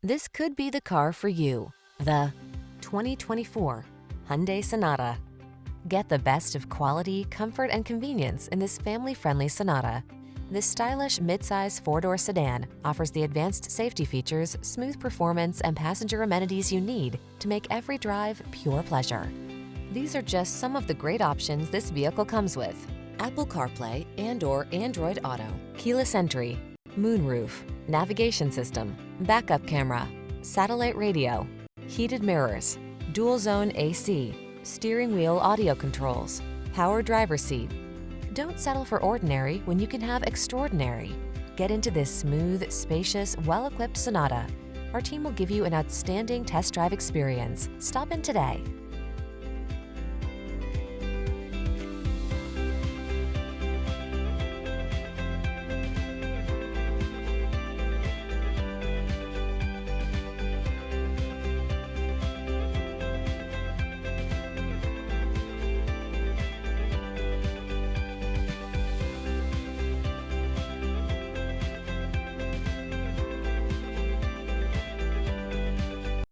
This could be the car for you. The 2024 Hyundai Sonata. Get the best of quality, comfort, and convenience in this family-friendly Sonata. This stylish midsize four-door sedan offers the advanced safety features, smooth performance, and passenger amenities you need to make every drive pure pleasure. These are just some of the great options this vehicle comes with: Apple CarPlay and/or Android Auto, keyless entry, moonroof, navigation system, backup camera, satellite radio, heated mirrors, dual zone AC, steering wheel audio controls, power driver's seat. Don't settle for ordinary when you can have extraordinary. Get into this smooth, spacious, well-equipped Sonata. Our team will give you an outstanding test drive experience. Stop in today.